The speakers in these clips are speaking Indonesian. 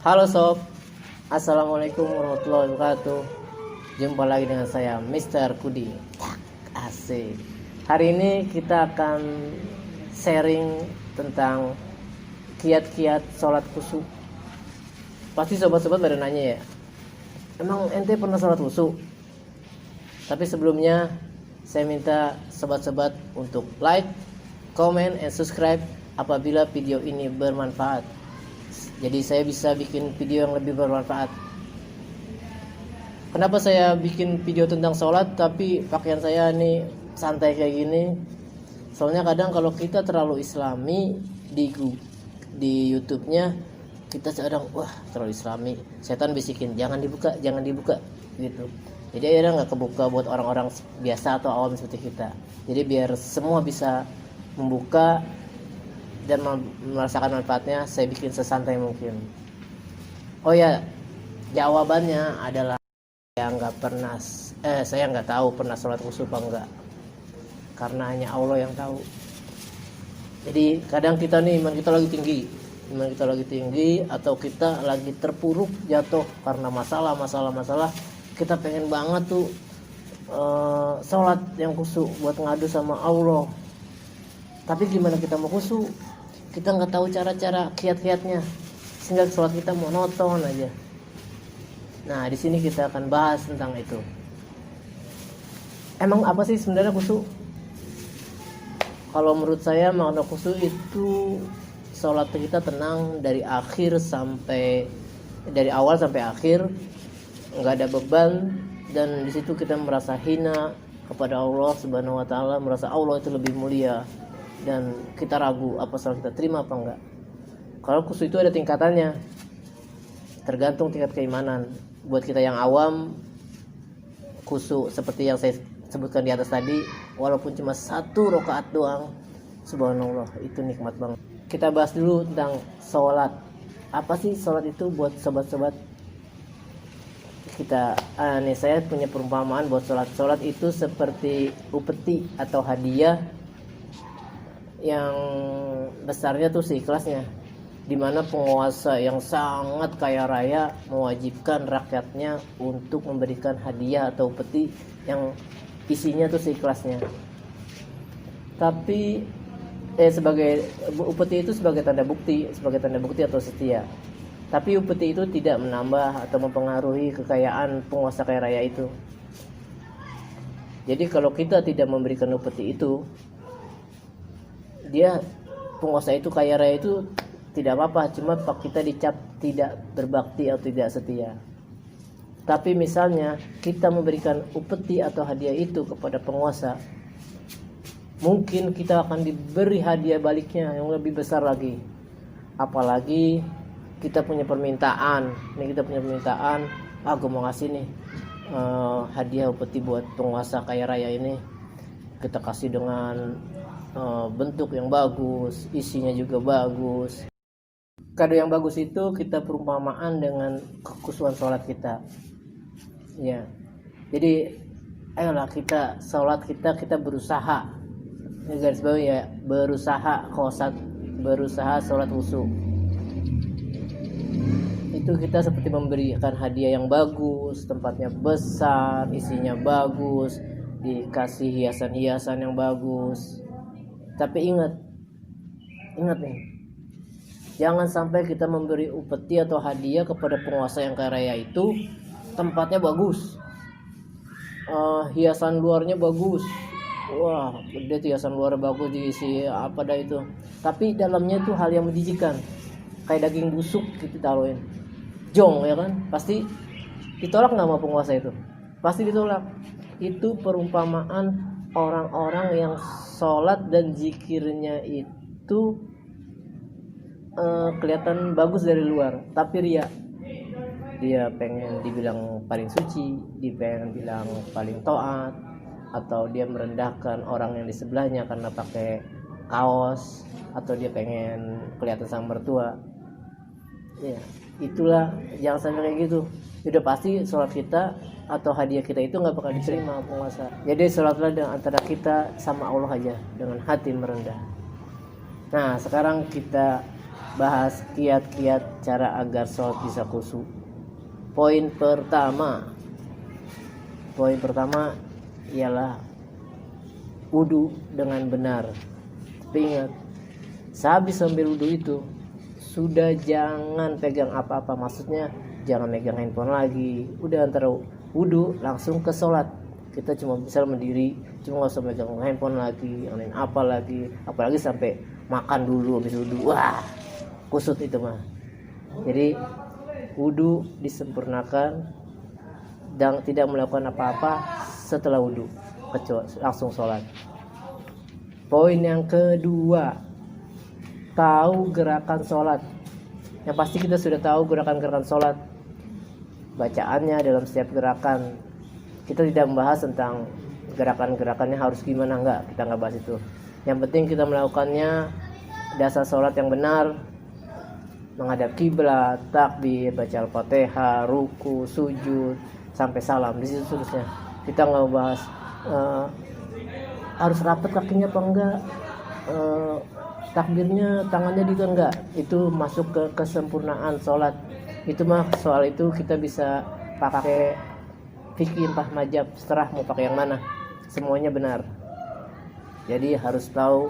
Halo sob, assalamualaikum warahmatullahi wabarakatuh. Jumpa lagi dengan saya Mr. Kudi. Asik. Hari ini kita akan sharing tentang kiat-kiat sholat khusyuk. Pasti sobat-sobat pada nanya ya, emang ente pernah sholat khusyuk? Tapi sebelumnya saya minta sobat-sobat untuk like, comment, and subscribe apabila video ini bermanfaat. Jadi saya bisa bikin video yang lebih bermanfaat. Kenapa saya bikin video tentang sholat tapi pakaian saya nih santai kayak gini? Soalnya kadang kalau kita terlalu islami di YouTube-nya, kita kadang wah terlalu islami, setan bisikin jangan dibuka gitu. Jadi akhirnya nggak kebuka buat orang-orang biasa atau awam seperti kita. Jadi biar semua bisa membuka dan merasakan manfaatnya, saya bikin sesantai mungkin. Oh ya, jawabannya adalah saya nggak tahu pernah sholat khusyuk apa enggak, karena hanya Allah yang tahu. Jadi kadang kita nih iman kita lagi tinggi atau kita lagi terpuruk jatuh karena masalah, kita pengen banget tuh sholat yang khusyuk buat ngadu sama Allah. Tapi gimana kita mau khusyuk? Kita nggak tahu cara-cara kiat-kiatnya, sehingga sholat kita monoton aja. Nah, di sini kita akan bahas tentang itu. Emang apa sih sebenarnya khusyuk? Kalau menurut saya makna khusyuk itu sholat kita tenang dari awal sampai akhir, nggak ada beban, dan di situ kita merasa hina kepada Allah Subhanahu Wa Taala, merasa Allah itu lebih mulia. Dan kita ragu apa salah kita terima apa enggak. Kalau khusyuk itu ada tingkatannya, tergantung tingkat keimanan. Buat kita yang awam, khusyuk seperti yang saya sebutkan di atas tadi, walaupun cuma 1 rakaat doang, subhanallah, itu nikmat banget. Kita bahas dulu tentang sholat. Apa sih sholat itu buat sobat-sobat kita? Saya punya perumpamaan buat sholat. Sholat itu seperti upeti atau hadiah yang besarnya tuh seikhlasnya, dimana penguasa yang sangat kaya raya mewajibkan rakyatnya untuk memberikan hadiah atau peti yang isinya tuh seikhlasnya. Tapi sebagai upeti itu sebagai tanda bukti atau setia. Tapi upeti itu tidak menambah atau mempengaruhi kekayaan penguasa kaya raya itu. Jadi kalau kita tidak memberikan upeti itu, dia penguasa itu kaya raya itu tidak apa-apa, cuma kita dicap tidak berbakti atau tidak setia. Tapi misalnya kita memberikan upeti atau hadiah itu kepada penguasa, mungkin kita akan diberi hadiah baliknya yang lebih besar lagi. Apalagi kita punya permintaan, aku mau ngasih nih hadiah upeti buat penguasa kaya raya ini, kita kasih dengan bentuk yang bagus, isinya juga bagus. Kado yang bagus itu kita perumpamaan dengan kekhusyuan sholat kita. Ya, jadi ayolah kita sholat kita berusaha. Ini garis bawah ya, berusaha sholat khusyuk. Itu kita seperti memberikan hadiah yang bagus, tempatnya besar, isinya bagus, dikasih hiasan-hiasan yang bagus. Tapi ingat nih, jangan sampai kita memberi upeti atau hadiah kepada penguasa yang kaya raya itu tempatnya bagus, hiasan luarnya bagus, wah gede tuh hiasan luar bagus, diisi apa dah itu, tapi dalamnya itu hal yang menjijikan, kayak daging busuk gitu taruhin, jong ya kan, pasti ditolak nggak sama penguasa itu? Pasti ditolak. Itu perumpamaan orang-orang yang sholat dan zikirnya itu kelihatan bagus dari luar, tapi ria. Dia pengen dibilang paling suci, dia pengen bilang paling taat, atau dia merendahkan orang yang di sebelahnya karena pakai kaos, atau dia pengen kelihatan sama mertua. Ya, itulah, jangan sampai kayak gitu. Udah pasti sholat kita atau hadiah kita itu nggak bakal diterima penguasa. Jadi sholatlah dengan antara kita sama Allah aja, dengan hati merendah. Nah, sekarang kita bahas kiat-kiat cara agar sholat bisa khusyuk. Poin pertama ialah wudu dengan benar. Tapi ingat, sehabis ambil wudu itu sudah jangan pegang apa-apa, maksudnya jangan megang handphone lagi. Udah antara wudu langsung ke sholat. Kita cuma bisa mendiri, cuma nggak usah megang handphone lagi, ngelain apa lagi, apalagi sampai makan dulu habis wudu. Wah, kusut itu mah. Jadi wudu disempurnakan dan tidak melakukan apa-apa setelah wudu, langsung sholat. Poin yang kedua, tahu gerakan sholat. Yang pasti kita sudah tahu gerakan-gerakan sholat, bacaannya dalam setiap gerakan. Kita tidak membahas tentang gerakan-gerakannya harus gimana, enggak, kita nggak bahas itu. Yang penting kita melakukannya dasar sholat yang benar, menghadap kiblat, takbir, baca Al-Fatihah, ruku, sujud, sampai salam. Di situ seterusnya. Kita nggak bahas harus rapat kakinya apa enggak, takbirnya tangannya juga enggak. Itu masuk ke kesempurnaan sholat. Itu mah soal itu kita bisa pakai fikih empah majab, seterah mau pakai yang mana, semuanya benar. Jadi harus tahu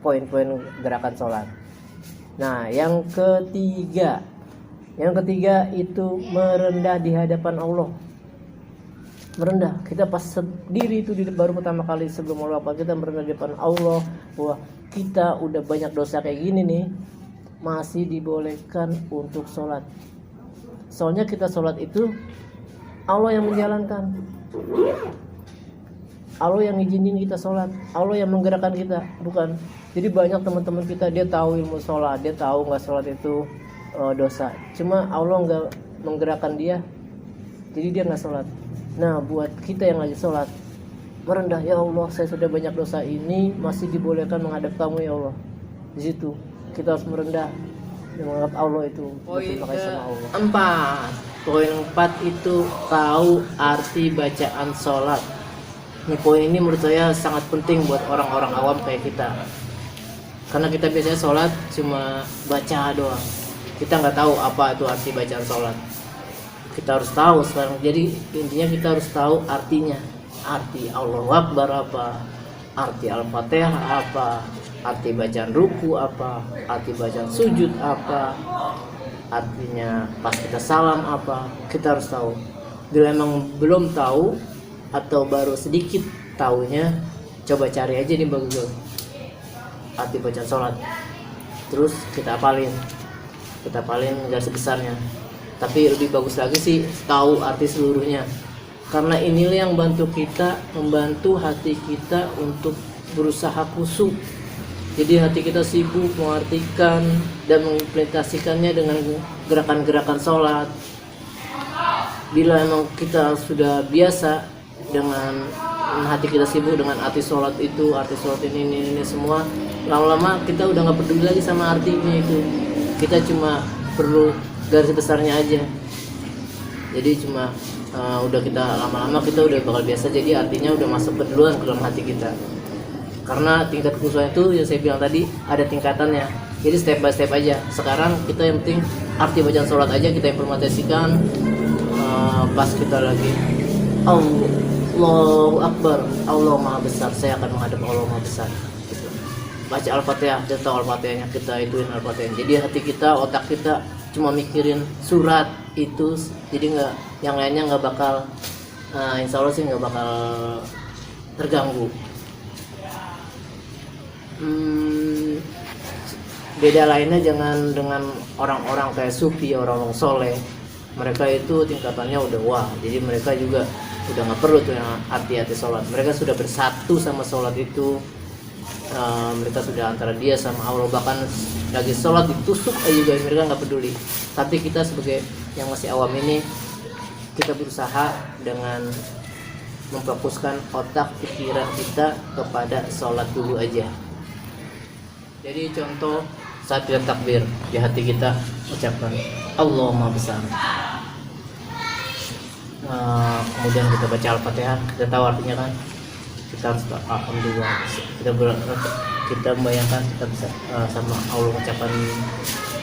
poin-poin gerakan sholat. Nah, yang ketiga itu merendah di hadapan Allah. Merendah, kita pas sendiri itu baru pertama kali sebelum Allah, kita merendah di hadapan Allah bahwa kita udah banyak dosa kayak gini nih, masih dibolehkan untuk sholat. Soalnya kita sholat itu Allah yang menjalankan, Allah yang ngizinin kita sholat, Allah yang menggerakkan kita, bukan. Jadi banyak teman-teman kita, dia tahu ilmu sholat, dia tahu nggak sholat itu dosa, cuma Allah nggak menggerakkan dia, jadi dia nggak sholat. Nah, buat kita yang lagi sholat, merendah, ya Allah, saya sudah banyak dosa ini, masih dibolehkan menghadap kamu ya Allah. Di situ kita harus merendah dan menganggap Allah itu berterima kasih sama Allah. Poin 4 itu tahu arti bacaan sholat. Ini poin ini menurut saya sangat penting buat orang-orang awam kayak kita. Karena kita biasanya sholat cuma baca doang. Kita nggak tahu apa itu arti bacaan sholat. Kita harus tahu sekarang. Jadi intinya kita harus tahu artinya. Arti Allahu Akbar apa, arti Al-Fatihah apa, arti bacaan ruku apa, arti bacaan sujud apa, artinya pas kita salam apa. Kita harus tahu. Bila emang belum tahu atau baru sedikit tahunya, coba cari aja di Google arti bacaan sholat, terus kita hafalin garis besarnya. Tapi lebih bagus lagi sih tahu arti seluruhnya, karena inilah yang membantu hati kita untuk berusaha khusyuk. Jadi hati kita sibuk mengartikan dan mengimplementasikannya dengan gerakan-gerakan sholat. Bila emang kita sudah biasa dengan hati kita sibuk dengan arti sholat itu, arti sholat ini semua, lama-lama kita udah nggak peduli lagi sama artinya itu. Kita cuma perlu garis besarnya aja. Jadi cuma udah kita lama-lama kita udah bakal biasa, jadi artinya udah masuk ke duluan ke dalam hati kita. Karena tingkat khusyuk itu yang saya bilang tadi ada tingkatannya. Jadi step by step aja. Sekarang kita yang penting arti bacaan sholat aja kita implementasikan. Pas kita lagi Allahu Akbar, Allah Maha Besar, saya akan menghadap Allah Maha Besar gitu. Baca Al-Fatihah, kita tahu Al-Fatihahnya, kita ituin Al-Fatihah. Jadi hati kita, otak kita cuma mikirin surat itu, jadi nggak, yang lainnya nggak bakal, insya Allah sih nggak bakal terganggu. Beda lainnya jangan dengan orang-orang kayak sufi, orang-orang soleh. Mereka itu tingkatannya udah wah, jadi mereka juga udah nggak perlu tuh yang arti-arti sholat. Mereka sudah bersatu sama sholat itu. Mereka sudah antara dia sama Allah, bahkan lagi sholat ditusuk aja juga mereka nggak peduli. Tapi kita sebagai yang masih awam ini, kita berusaha dengan memfokuskan otak pikiran kita kepada sholat dulu aja. Jadi contoh saat kita takbir, di hati kita ucapkan Allah Maha Besar. Kemudian kita baca Al-Fatihah, kita tahu artinya kan, kita harus alhamdulillah, kita membayangkan kita bisa sama Allah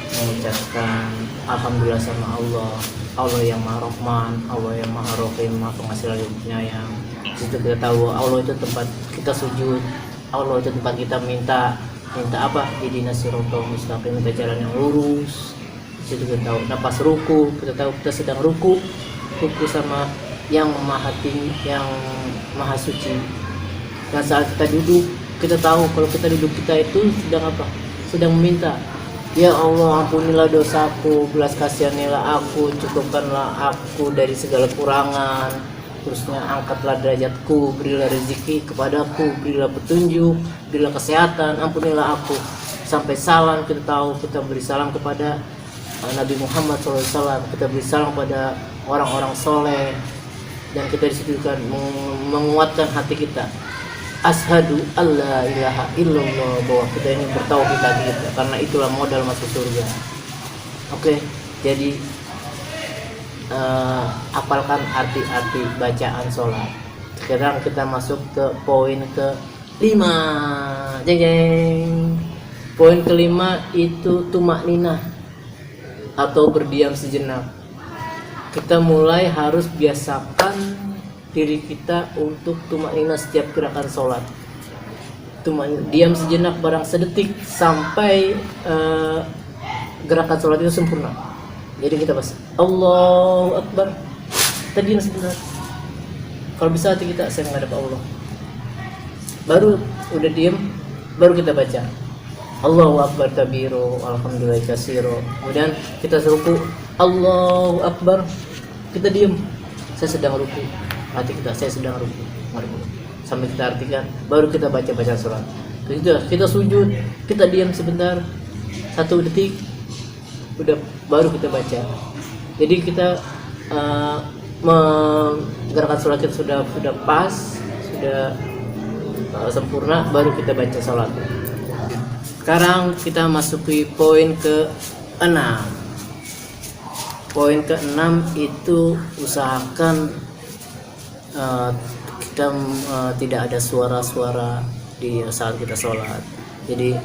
mengucapkan alhamdulillah sama Allah, Allah yang Maha Rahman, Allah yang Maha Rahim, Maha Pengasih lagi penyayang. Itu kita tahu Allah itu tempat kita sujud, Allah itu tempat kita minta apa? Ihdinas siratal mustaqim, minta jalan yang lurus. Itu kita tahu. Nah pas ruku kita tahu kita sedang ruku sama yang maha tinggi, yang maha suci. Dan saat kita duduk kita tahu kalau kita duduk kita itu sedang apa? Sedang meminta, ya Allah ampunilah dosaku, belas kasihanilah aku, cukupkanlah aku dari segala kurangan, terusnya angkatlah derajatku, berilah rezeki kepadaku, berilah petunjuk, berilah kesehatan, ampunilah aku. Sampai salam kita tahu kita beri salam kepada Nabi Muhammad SAW, kita beri salam kepada orang-orang soleh, dan kita disitu kan menguatkan hati kita. Ashadu alla ilaha illallah, bahwa kita ini bertauhid hati kita, karena itulah modal masuk surga. Oke, jadi apalkan arti-arti bacaan sholat. Sekarang kita masuk ke poin ke-5. Jeng jeng. Poin ke-5 itu tumakninah atau berdiam sejenak. Kita mulai harus biasakan diri kita untuk tumakninah setiap gerakan sholat. Diam sejenak barang sedetik sampai gerakan sholat itu sempurna. Jadi kita pas Allahu Akbar, kita diam sebentar. Kalau bisa hati kita saya menghadap Allah. Baru udah diam, baru kita baca Allahu Akbar kabiru, alhamdulillah katsiro. Kemudian kita ruku, Allahu Akbar, kita diam. Saya sedang ruku. Hati kita, saya sedang ruku. Sampai kita artikan, baru kita baca sholat. Kita sujud, kita diam sebentar, 1 detik, udah baru kita baca. Jadi kita gerakan sholat kita sudah pas, sudah sempurna, baru kita baca sholat. Sekarang kita masuki poin ke-6. Poin ke-6 itu usahakan kita tidak ada suara-suara di saat kita sholat. Jadi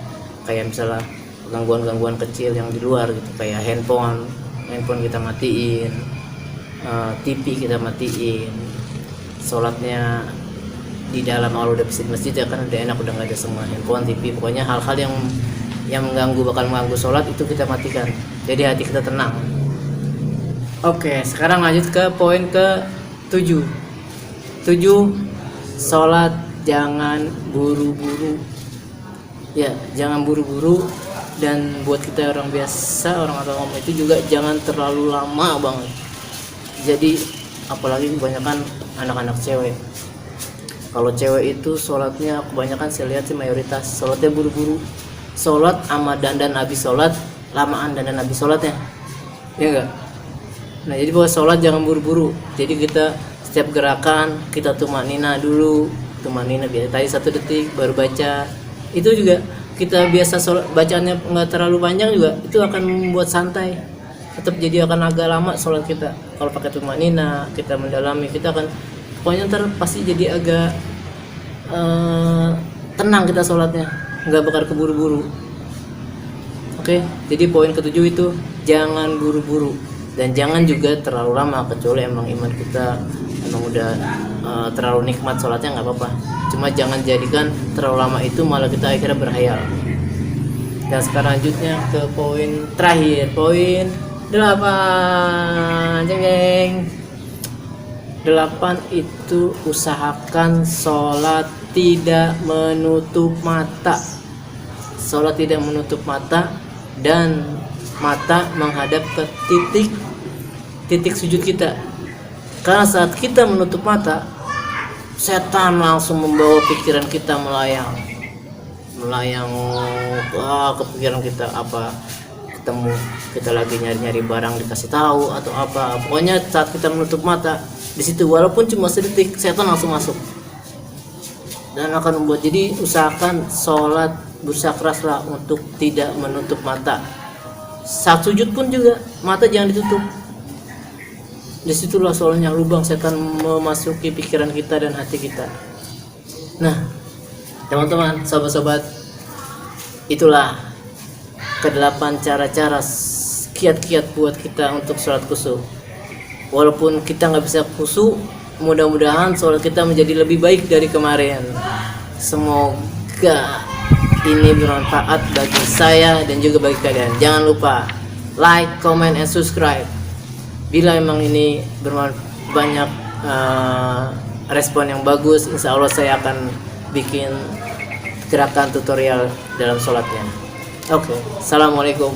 kayak misalnya gangguan-gangguan kecil yang di luar gitu, kayak handphone kita matiin, TV kita matiin, sholatnya di dalam Allah udah bisa di masjid ya kan udah enak, udah nggak ada semua handphone, TV, pokoknya hal-hal yang mengganggu, bakal mengganggu sholat itu kita matikan. Jadi hati kita tenang. Oke, sekarang lanjut ke poin ke-7. 7. Sholat jangan buru-buru. Ya, jangan buru-buru. Dan buat kita orang biasa, orang awam itu juga jangan terlalu lama banget. Jadi apalagi kebanyakan anak-anak cewek. Kalau cewek itu sholatnya kebanyakan saya lihat sih mayoritas sholatnya buru-buru. Sholat sama dandan habis sholat, lamaan dandan habis sholatnya, ya enggak? Nah jadi buat sholat jangan buru-buru. Jadi kita setiap gerakan kita tumakninah dulu, tumakninah biasa tadi 1 detik baru baca. Itu juga kita biasa sholat, bacaannya nggak terlalu panjang juga, itu akan membuat santai. Tetap jadi akan agak lama sholat kita. Kalau pakai tumakninah, kita mendalami, kita akan pokoknya ntar pasti jadi agak tenang kita sholatnya, nggak bakal keburu-buru. Oke, jadi poin ke-7 itu jangan buru-buru dan jangan juga terlalu lama, kecuali emang iman kita emang udah terlalu nikmat sholatnya nggak apa-apa. Cuma jangan jadikan terlalu lama itu malah kita akhirnya berhayal. Dan sekarang lanjutnya ke poin terakhir, poin 8. Jeng. 8 itu usahakan sholat tidak menutup mata. Sholat tidak menutup mata dan mata menghadap ke titik sujud kita. Karena saat kita menutup mata, setan langsung membawa pikiran kita melayang ke pikiran kita, apa ketemu kita lagi nyari barang dikasih tahu atau apa. Pokoknya saat kita menutup mata di situ walaupun cuma sedetik setan langsung masuk dan akan membuat. Jadi usahakan sholat berusaha keraslah untuk tidak menutup mata. Saat sujud pun juga mata jangan ditutup. Disitulah soalnya lubang setan memasuki pikiran kita dan hati kita. Nah teman-teman, sahabat-sahabat, itulah kedelapan cara-cara kiat-kiat buat kita untuk sholat khusyuk. Walaupun kita nggak bisa khusyuk, mudah-mudahan sholat kita menjadi lebih baik dari kemarin. Semoga ini bermanfaat bagi saya dan juga bagi kalian. Jangan lupa like, comment, and subscribe. Bila memang ini banyak respon yang bagus, insya Allah saya akan bikin gerakan tutorial dalam sholatnya. Oke, assalamualaikum.